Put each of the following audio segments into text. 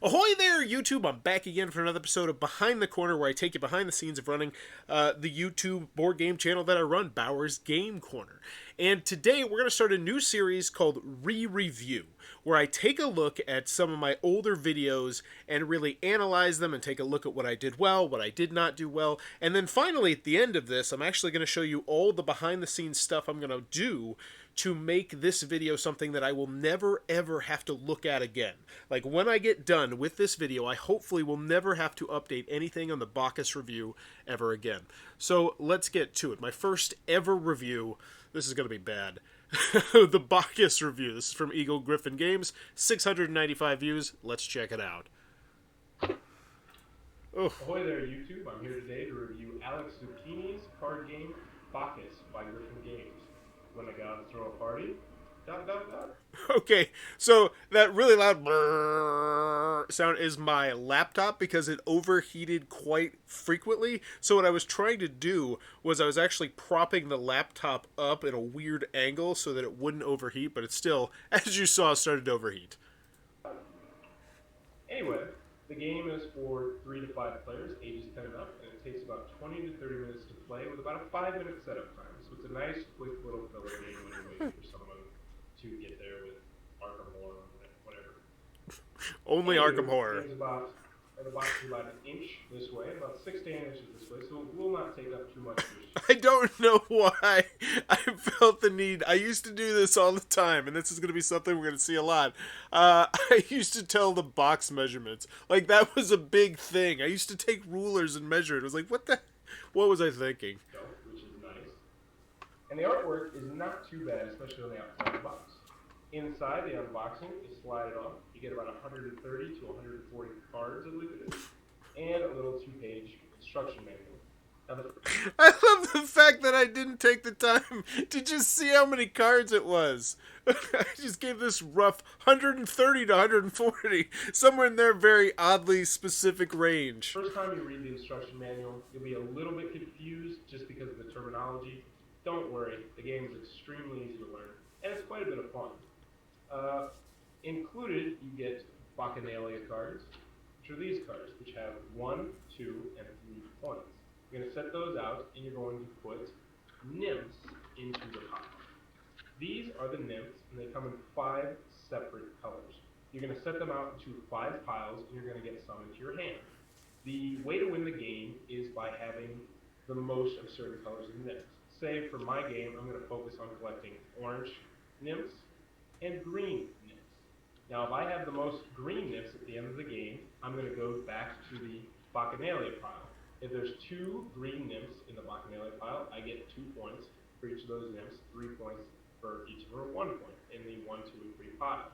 Ahoy there, YouTube! I'm back again for another episode of Behind the Corner, where I take you behind the scenes of running the YouTube board game channel that I run, Bauer's Game Corner. And today we're going to start a new series called Re-Review, where I take a look at some of my older videos and really analyze them and take a look at what I did well, what I did not do well. And then finally, at the end of this, I'm actually going to show you all the behind-the-scenes stuff I'm going to do to make this video something that I will never ever have to look at again. Like, when I get done with this video, I hopefully will never have to update anything on the Bacchus review ever again. So let's get to it. My first ever review, this is going to be bad. The Bacchus review. This is from Eagle Griffin Games, 695 views. Let's check it out. Oh. Ahoy there, YouTube. I'm here today to review Alex Zucchini's card game Bacchus by Griffin Games. When I got to throw a party, ... Okay, so that really loud brrr sound is my laptop because it overheated quite frequently. So what I was trying to do was I was actually propping the laptop up in a weird angle so that it wouldn't overheat, but it still, as you saw, started to overheat. Anyway, the game is for 3 to 5 players, ages 10 and up, and it takes about 20 to 30 minutes to play with about a 5-minute setup time. So it's a nice, quick little filler game when you're waiting for someone to get there with Arkham Horror or whatever. Only Arkham Horror. The box is about an inch this way, about 6 to 8 inches this way, so it will not take up too much of your I don't know why I felt the need. I used to do this all the time, and this is going to be something we're going to see a lot. I used to tell the box measurements. Like, that was a big thing. I used to take rulers and measure it. It was like, what was I thinking? Which is nice. And the artwork is not too bad, especially on the outside of the box. Inside the unboxing, you slide it off. You get about 130 to 140 cards, I believe it is, and a little 2-page instruction manual. I love the fact that I didn't take the time to just see how many cards it was. I just gave this rough 130 to 140, somewhere in their very oddly specific range. First time you read the instruction manual, you'll be a little bit confused just because of the terminology. Don't worry, the game is extremely easy to learn, and it's quite a bit of fun. Included, you get Bacchanalia Cards, which are these cards, which have 1, 2, and 3 points. You're going to set those out, and you're going to put nymphs into the pile. These are the nymphs, and they come in 5 separate colors. You're going to set them out into 5 piles, and you're going to get some into your hand. The way to win the game is by having the most of certain colors of nymphs. Say, for my game, I'm going to focus on collecting orange nymphs and green nymphs. Now, if I have the most green nymphs at the end of the game, I'm going to go back to the Bacchanalia pile. If there's 2 green nymphs in the Bacchanalia pile, I get 2 points for each of those nymphs, 3 points for each of them, 1 point in the 1, 2, and 3 pile.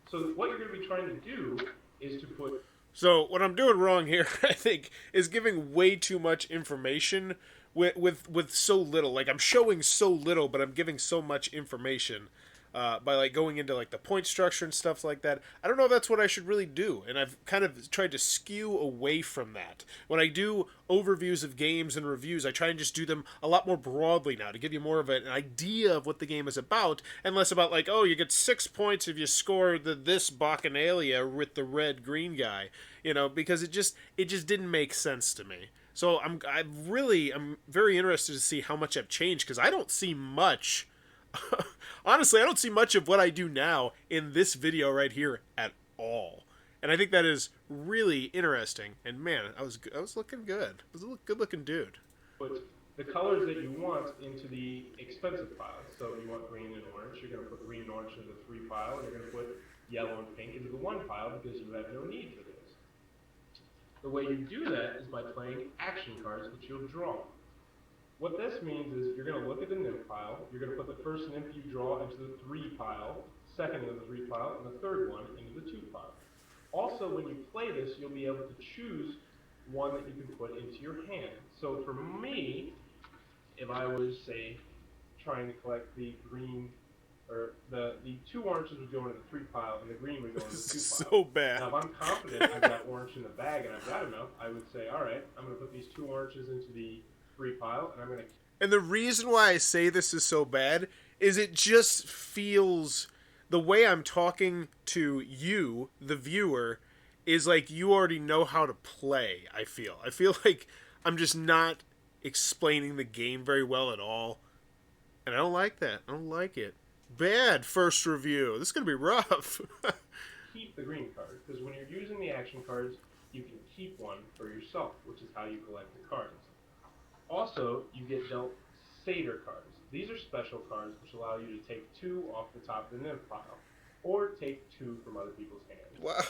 So what you're going to be trying to do is to put... So what I'm doing wrong here, I think, is giving way too much information with so little. Like, I'm showing so little, but I'm giving so much information. By like going into like the point structure and stuff like that. I don't know if that's what I should really do, and I've kind of tried to skew away from that. When I do overviews of games and reviews, I try and just do them a lot more broadly now to give you more of an idea of what the game is about, and less about like, oh, you get 6 points if you score this Bacchanalia with the red-green guy, you know, because it just didn't make sense to me. So I'm very interested to see how much I've changed, because I don't see much. Honestly, I don't see much of what I do now in this video right here at all. And I think that is really interesting. And man, I was looking good. I was a good-looking dude. Put the colors that you want into the expensive pile. So if you want green and orange, you're going to put green and orange into the 3 pile, and you're going to put yellow and pink into the 1 pile because you have no need for this. The way you do that is by playing action cards, which you'll draw. What this means is you're going to look at the nymph pile, you're going to put the first nymph you draw into the 3 pile, second into the 3 pile, and the third one into the 2 pile. Also, when you play this, you'll be able to choose one that you can put into your hand. So for me, if I was, say, trying to collect the green, or the 2 oranges would go into the 3 pile, and the green would go into the 2 pile. So bad. Now, if I'm confident I've got orange in the bag and I've got enough, I would say, all right, I'm going to put these 2 oranges into the 3 pile, and I'm going to... And the reason why I say this is so bad is it just feels... The way I'm talking to you, the viewer, is like you already know how to play. I feel like I'm just not explaining the game very well at all, and I don't like that. I don't like it. Bad first review. This is gonna be rough. Keep the green card, because when you're using the action cards, you can keep one for yourself, which is how you collect the cards. Also, you get dealt satyr cards. These are special cards which allow you to take 2 off the top of the nymph pile, or take 2 from other people's hands. Wow.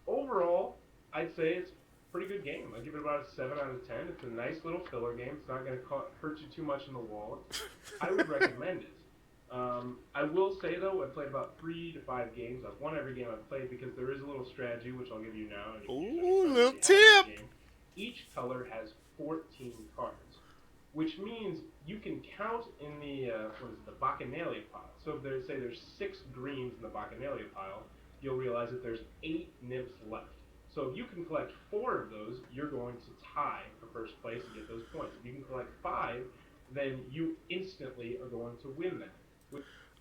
Overall, I'd say it's a pretty good game. I give it about a 7 out of 10. It's a nice little filler game. It's not going to hurt you too much in the wallet. I would recommend it. I will say, though, I played about 3 to 5 games. I've won every game I've played because there is a little strategy, which I'll give you now. Ooh, little tip! Each color has 14 cards, which means you can count in the Bacchanalian pile. So if there's 6 greens in the Bacchanalian pile, you'll realize that there's 8 nymphs left. So if you can collect 4 of those, you're going to tie for first place and get those points. If you can collect 5, then you instantly are going to win that.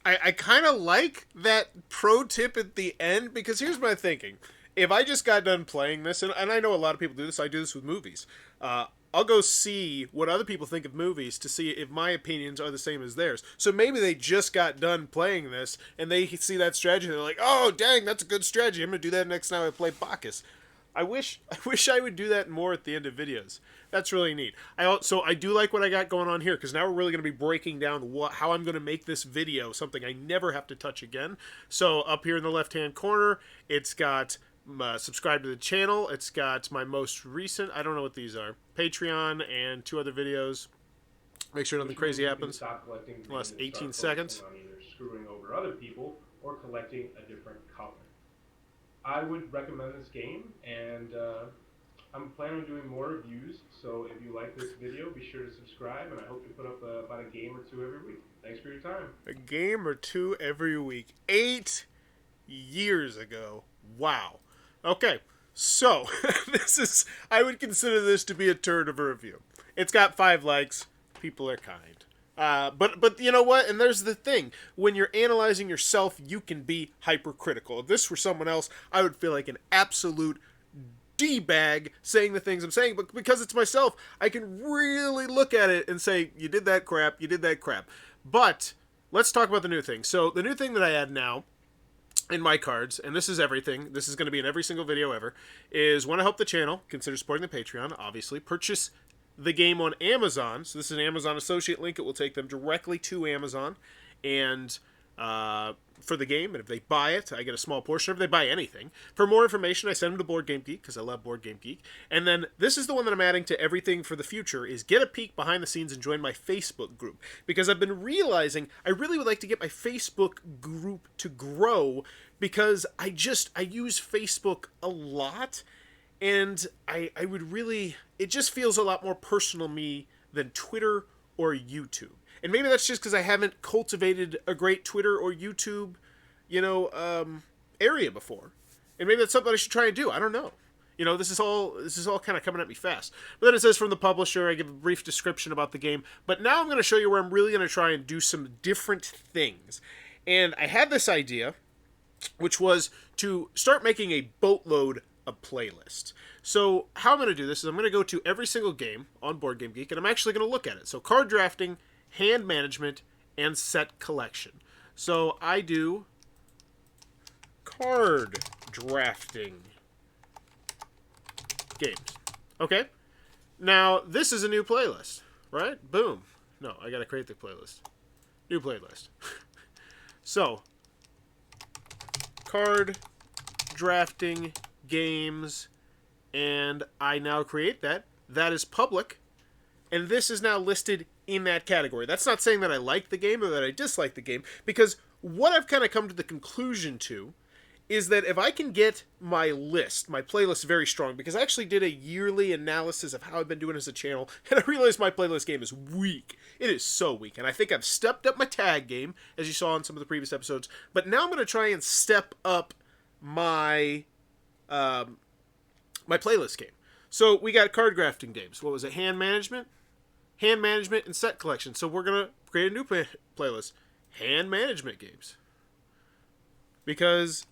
I kind of like that pro tip at the end, because here's my thinking. If I just got done playing this, and I know a lot of people do this, I do this with movies. I'll go see what other people think of movies to see if my opinions are the same as theirs. So maybe they just got done playing this, and they see that strategy, and they're like, oh, dang, that's a good strategy. I'm going to do that next time I play Bacchus. I wish I would do that more at the end of videos. That's really neat. I do like what I got going on here, because now we're really going to be breaking down how I'm going to make this video something I never have to touch again. So up here in the left-hand corner, it's got subscribe to the channel. It's got my most recent, I don't know what these are, Patreon, and 2 other videos. Make sure nothing crazy happens. Last 18 seconds. On either screwing over other people or collecting a different color. I would recommend this game, and I'm planning on doing more reviews, so if you like this video, be sure to subscribe, and I hope to put up about a game or 2 every week. Thanks for your time. A game or 2 every week. 8 years ago. Wow. Okay, so I would consider this to be a turd of a review. It's got 5 likes. People are kind. But you know what? And there's the thing. When you're analyzing yourself, you can be hypercritical. If this were someone else, I would feel like an absolute D-bag saying the things I'm saying. But because it's myself, I can really look at it and say, you did that crap, you did that crap. But let's talk about the new thing. So the new thing that I add now in my cards, and this is everything, this is going to be in every single video ever, is want to help the channel, consider supporting the Patreon, obviously. Purchase the game on Amazon. So this is an Amazon associate link. It will take them directly to Amazon, and for the game, and if they buy it, I get a small portion. If they buy anything, for more information, I send them to Board Game Geek, because I love Board Game Geek. And then this is the one that I'm adding to everything for the future, is get a peek behind the scenes and join my Facebook group, because I've been realizing I really would like to get my Facebook group to grow, because I use Facebook a lot, and I would really, it just feels a lot more personal to me than Twitter or YouTube. And maybe that's just because I haven't cultivated a great Twitter or YouTube, area before. And maybe that's something I should try and do. I don't know. This is all kind of coming at me fast. But then it says from the publisher, I give a brief description about the game. But now I'm going to show you where I'm really going to try and do some different things. And I had this idea, which was to start making a boatload of playlists. So how I'm going to do this is I'm going to go to every single game on Board Game Geek, and I'm actually going to look at it. So card drafting, hand management, and set collection. So I do card drafting games. Okay? Now, this is a new playlist, right? Boom. No, I gotta create the playlist. New playlist. So, card drafting games, and I now create that. That is public, and this is now listed in that category. That's not saying that I like the game or that I dislike the game, because what I've kind of come to the conclusion to is that if I can get my list, my playlist very strong, because I actually did a yearly analysis of how I've been doing as a channel, and I realized my playlist game is weak. It is so weak, and I think I've stepped up my tag game, as you saw in some of the previous episodes, but now I'm going to try and step up my my playlist game. So we got card drafting games. What was it? Hand management, and set collection. So we're going to create a new playlist. Hand management games. Because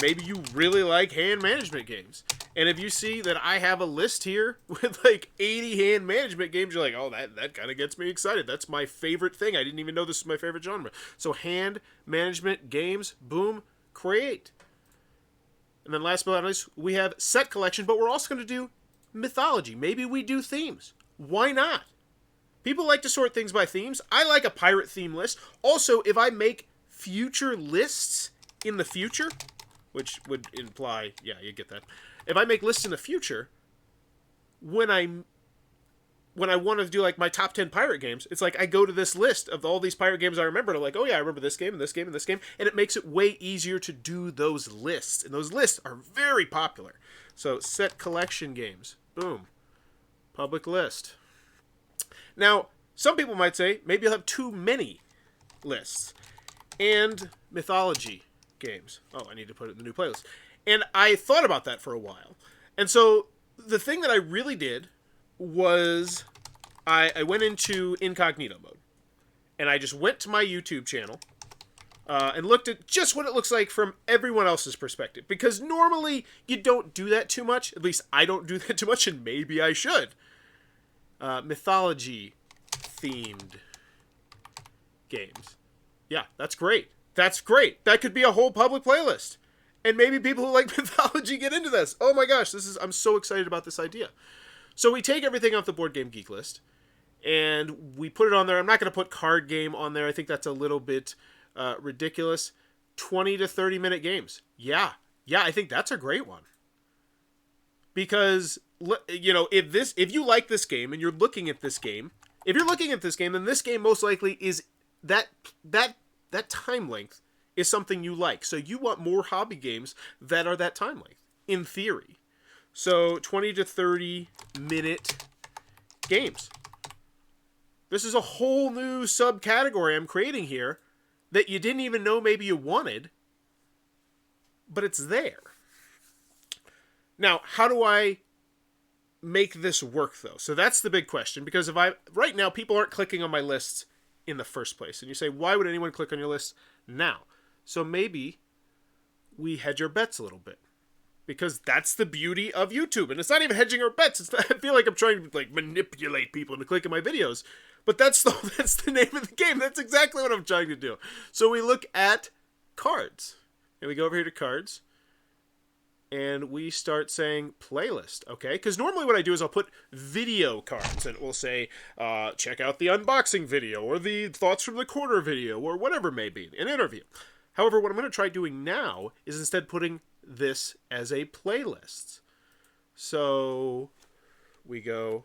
maybe you really like hand management games. And if you see that I have a list here with like 80 hand management games, you're like, oh, that kind of gets me excited. That's my favorite thing. I didn't even know this was my favorite genre. So hand management games, boom, create. And then last but not least, we have set collection, but we're also going to do mythology. Maybe we do themes. Why not? People like to sort things by themes. I like a pirate theme list. Also, if I make future lists in the future, which would imply, yeah, you get that. If I make lists in the future, when I want to do like my top 10 pirate games, it's like I go to this list of all these pirate games I remember, and I'm like, oh yeah, I remember this game and this game and this game, and it makes it way easier to do those lists. And those lists are very popular. So set collection games, boom, public list. Now, some people might say maybe you'll have too many lists. And mythology games. Oh, I need to put it in the new playlist. And I thought about that for a while. And so the thing that I really did was I went into incognito mode. And I just went to my YouTube channel and looked at just what it looks like from everyone else's perspective. Because normally you don't do that too much. At least I don't do that too much, and maybe I should. Mythology themed games. Yeah, that's great. That's great. That could be a whole public playlist. And maybe people who like mythology get into this. Oh my gosh, I'm so excited about this idea. So we take everything off the Board Game Geek list, and we put it on there. I'm not going to put card game on there. I think that's a little bit ridiculous. 20 to 30 minute games. Yeah, I think that's a great one. Because, you know, if you like this game and you're looking at this game, then this game most likely is that time length is something you like. So you want more hobby games that are that time length, in theory. So 20 to 30 minute games. This is a whole new subcategory I'm creating here that you didn't even know maybe you wanted, but it's there. Now, how do I make this work, though? So that's the big question, because right now people aren't clicking on my lists in the first place. And you say, why would anyone click on your list now? So maybe we hedge our bets a little bit, because that's the beauty of YouTube. And it's not even hedging our bets. I feel like I'm trying to like manipulate people into clicking my videos, but that's the name of the game. That's exactly what I'm trying to do. So we look at cards, and we go over here to cards, and we start saying playlist, okay? Because normally what I do is I'll put video cards, and it will say, check out the unboxing video, or the thoughts from the corner video, or whatever it may be, an interview. However, what I'm going to try doing now is instead putting this as a playlist. So we go,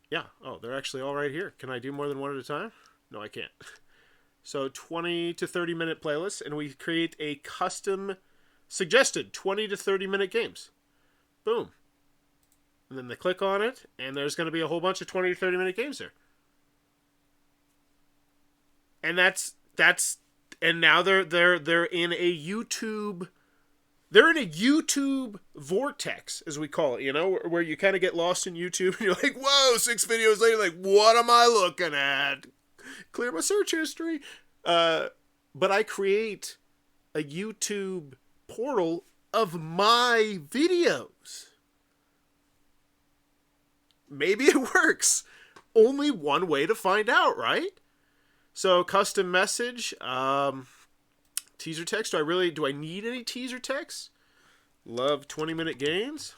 yeah, oh, they're actually all right here. Can I do more than one at a time? No, I can't. So 20 to 30 minute playlist, and we create a custom suggested 20 to 30 minute games. Boom. And then they click on it, and there's going to be a whole bunch of 20 to 30 minute games there. And and now they're in a YouTube vortex, as we call it, you know, where you kind of get lost in YouTube and you're like, whoa, 6 videos later, like, what am I looking at? Clear my search history. But I create a YouTube portal of my videos. Maybe it works. Only one way to find out, right? So custom message, teaser text. Do I need any teaser text? Love 20-minute games.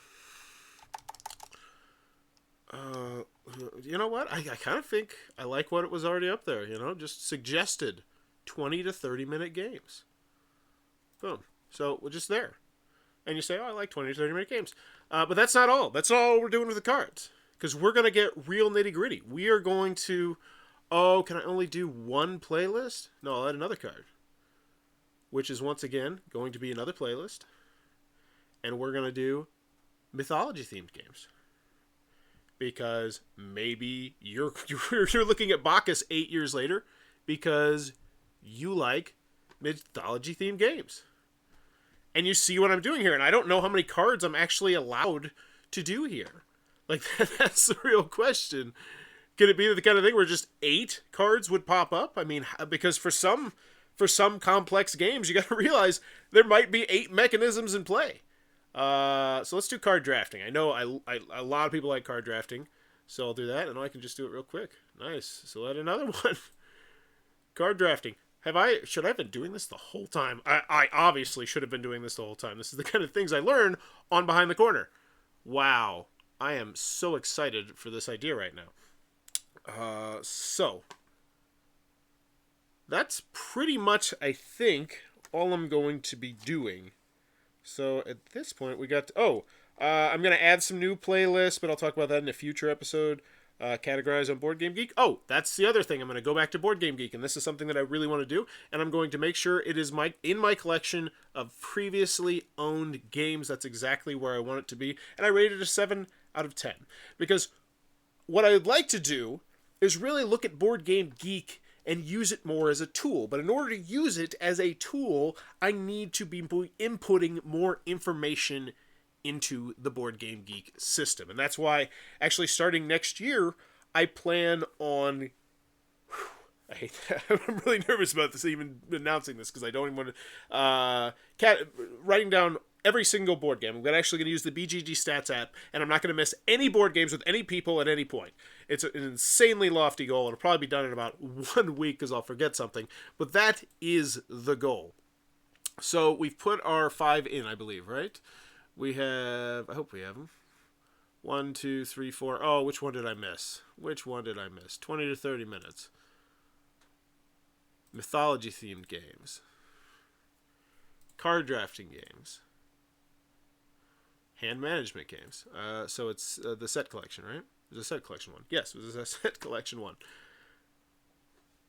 You know what? I kind of think I like what it was already up there, you know, just suggested 20 to 30 minute games. Boom. So we're just there. And you say, oh, I like 20 to 30 minute games. But that's not all. That's not all we're doing with the cards. Because we're going to get real nitty gritty. We are going to, oh, can I only do one playlist? No, I'll add another card. Which is once again going to be another playlist. And we're going to do mythology themed games. Because maybe you're looking at Bacchus 8 years later because you like mythology themed games. And you see what I'm doing here. And I don't know how many cards I'm actually allowed to do here. Like, that's the real question. Could it be the kind of thing where just 8 cards would pop up? I mean, because for some for some complex games, you got to realize there might be 8 mechanisms in play. So let's do card drafting. I know a lot of people like card drafting, so I'll do that, and I can just do it real quick. Nice. So add another one. Card drafting. Should I have been doing this the whole time? I obviously should have been doing this the whole time. This is the kind of things I learn on Behind the Corner. Wow. I am so excited for this idea right now. So that's pretty much, I think, all I'm going to be doing. So at this point, we got... I'm going to add some new playlists, but I'll talk about that in a future episode. Categorize on Board Game Geek. Oh, that's the other thing. I'm going to go back to Board Game Geek, and this is something that I really want to do, and I'm going to make sure it is in my collection of previously owned games. That's exactly where I want it to be, and I rated it a 7 out of 10. Because what I would like to do is really look at Board Game Geek and use it more as a tool. But in order to use it as a tool, I need to be inputting more information into the Board Game Geek system. And that's why, actually, starting next year, I plan on... I hate that. I'm really nervous about this, even announcing this, because I don't even want to... writing down every single board game. I'm actually going to use the BGG Stats app, and I'm not going to miss any board games with any people at any point. It's an insanely lofty goal. It'll probably be done in about 1 week, because I'll forget something. But that is the goal. So we've put our 5 in, I believe, right? We have... I hope we have them. 1, 2, 3, 4... Oh, which one did I miss? 20 to 30 minutes. Mythology-themed games. Card drafting games. Hand management games. So it's the set collection, right? It was a set collection one. Yes, it was a set collection one.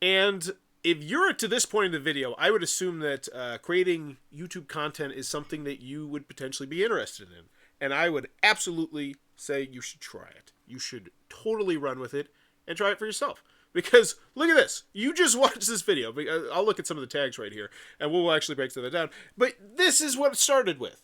And if you're to this point in the video, I would assume that creating YouTube content is something that you would potentially be interested in. And I would absolutely say you should try it. You should totally run with it and try it for yourself. Because, look at this. You just watched this video. I'll look at some of the tags right here, and we'll actually break that down. But this is what it started with.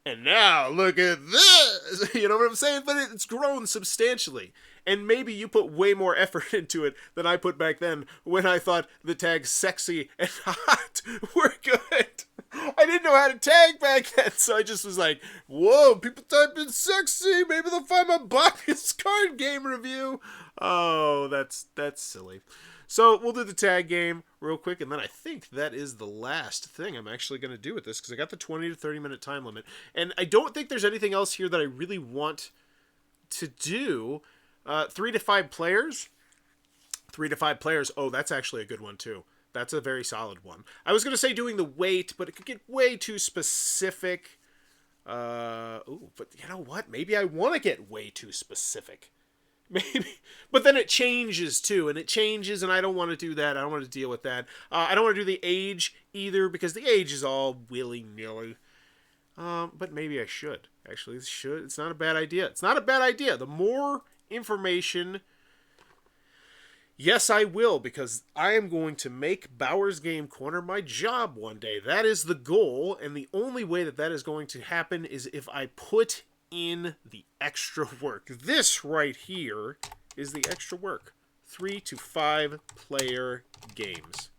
And now, look at this! You know what I'm saying? But it's grown substantially. And maybe you put way more effort into it than I put back then when I thought the tags sexy and hot were good. I didn't know how to tag back then, so I just was like, whoa, people type in sexy, maybe they'll find my Bacchus card game review. Oh, that's silly. So we'll do the tag game real quick, and then I think that is the last thing I'm actually going to do with this, because I got the 20 to 30 minute time limit. And I don't think there's anything else here that I really want to do. 3 to 5 players. 3 to 5 players. Oh, that's actually a good one, too. That's a very solid one. I was going to say doing the weight, but it could get way too specific. But you know what? Maybe I want to get way too specific. Maybe. But then it changes, too. And it changes, and I don't want to do that. I don't want to deal with that. I don't want to do the age, either, because the age is all willy-nilly. But maybe I should. Actually, it's not a bad idea. It's not a bad idea. The more information... Yes, I will, because I am going to make Bauer's Game Corner my job one day. That is the goal, and the only way that is going to happen is if I put in the extra work. This right here is the extra work. 3 to 5 player games.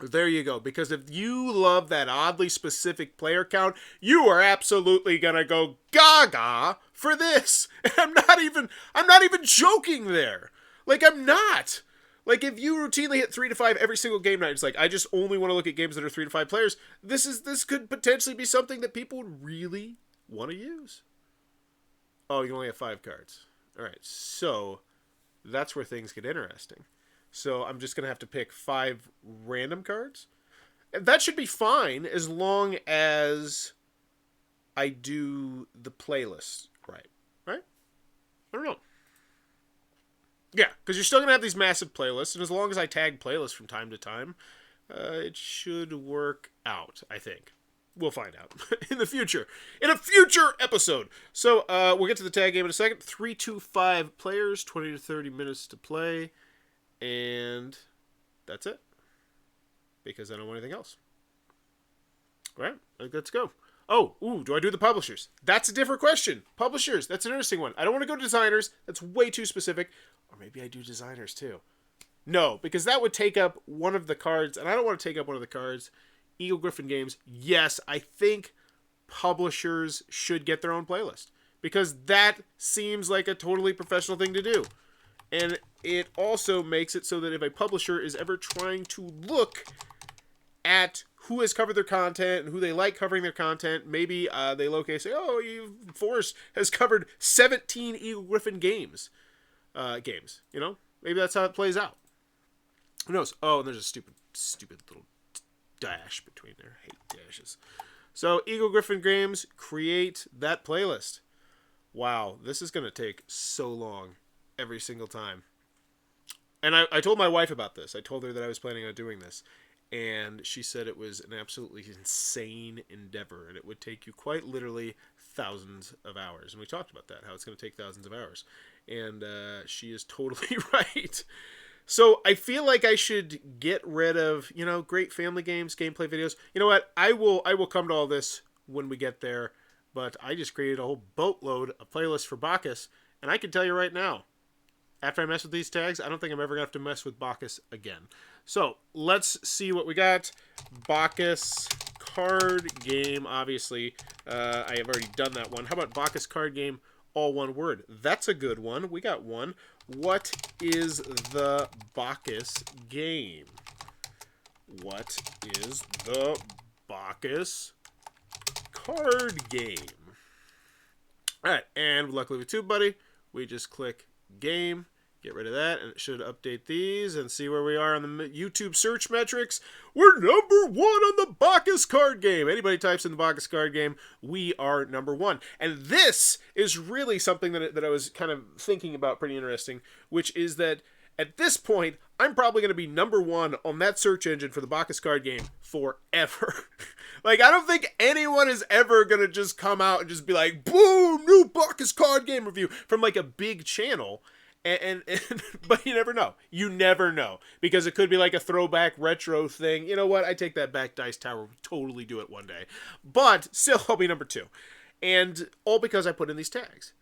There you go, because if you love that oddly specific player count, you are absolutely gonna go gaga for this. And I'm not even joking there. Like, I'm not. Like, if you routinely hit 3 to 5 every single game night, it's like, I just only want to look at games that are 3 to 5 players. This could potentially be something that people would really want to use. Oh, you only have 5 cards. All right, so that's where things get interesting. So I'm just going to have to pick 5 random cards. And that should be fine as long as I do the playlist right. Right? I don't know. Yeah, because you're still going to have these massive playlists, and as long as I tag playlists from time to time, it should work out, I think. We'll find out in the future. In a future episode! So, we'll get to the tag game in a second. 3 to 5 players, 20 to 30 minutes to play, and that's it. Because I don't want anything else. All right, let's go. Oh, do I do the publishers? That's a different question. Publishers, that's an interesting one. I don't want to go to designers. That's way too specific. Or maybe I do designers too. No, because that would take up one of the cards, and I don't want to take up one of the cards. Eagle Griffin Games, yes, I think publishers should get their own playlist because that seems like a totally professional thing to do. And it also makes it so that if a publisher is ever trying to look at who has covered their content and who they like covering their content, maybe they locate say, oh, Forrest has covered 17 Eagle Griffin games. You know? Maybe that's how it plays out. Who knows? Oh, and there's a stupid little dash between there. I hate dashes. So, Eagle Griffin Games, create that playlist. Wow, this is going to take so long every single time. And I told my wife about this. I told her that I was planning on doing this. And she said it was an absolutely insane endeavor. And it would take you quite literally thousands of hours. And we talked about that, how it's going to take thousands of hours. And she is totally right. So I feel like I should get rid of, great family games, gameplay videos. You know what? I will come to all this when we get there. But I just created a whole boatload of playlists for Bacchus. And I can tell you right now, after I mess with these tags, I don't think I'm ever going to have to mess with Bacchus again. So let's see what we got. Bacchus card game, obviously. I have already done that one. How about Bacchus card game, all one word? That's a good one. We got one. What is the Bacchus game? What is the Bacchus card game? All right, and luckily with TubeBuddy, we just click game, get rid of that, and it should update these and see where we are on the YouTube search metrics. We're number 1 on the Bacchus card game. Anybody types in the Bacchus card game, we are number 1. And this is really something that I was kind of thinking about pretty interesting, which is that at this point, I'm probably going to be number 1 on that search engine for the Bacchus card game forever. Like, I don't think anyone is ever going to just come out and just be like, boom, new Bacchus card game review from like a big channel. And but you never know. You never know. Because it could be like a throwback retro thing. You know what? I take that back. Dice Tower would totally do it one day. But still, I'll be number 2. And all because I put in these tags.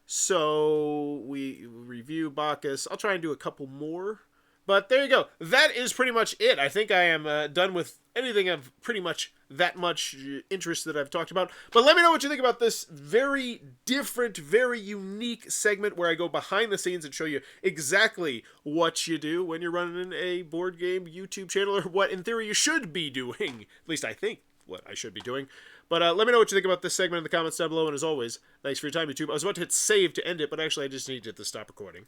So we review Bacchus. I'll try and do a couple more. But there you go. That is pretty much it. I think I am done with anything of pretty much that much interest that I've talked about. But let me know what you think about this very different, very unique segment where I go behind the scenes and show you exactly what you do when you're running a board game YouTube channel, or what in theory you should be doing. At least I think what I should be doing. But let me know what you think about this segment in the comments down below. And as always, thanks for your time, YouTube. I was about to hit save to end it, but actually I just needed to stop recording.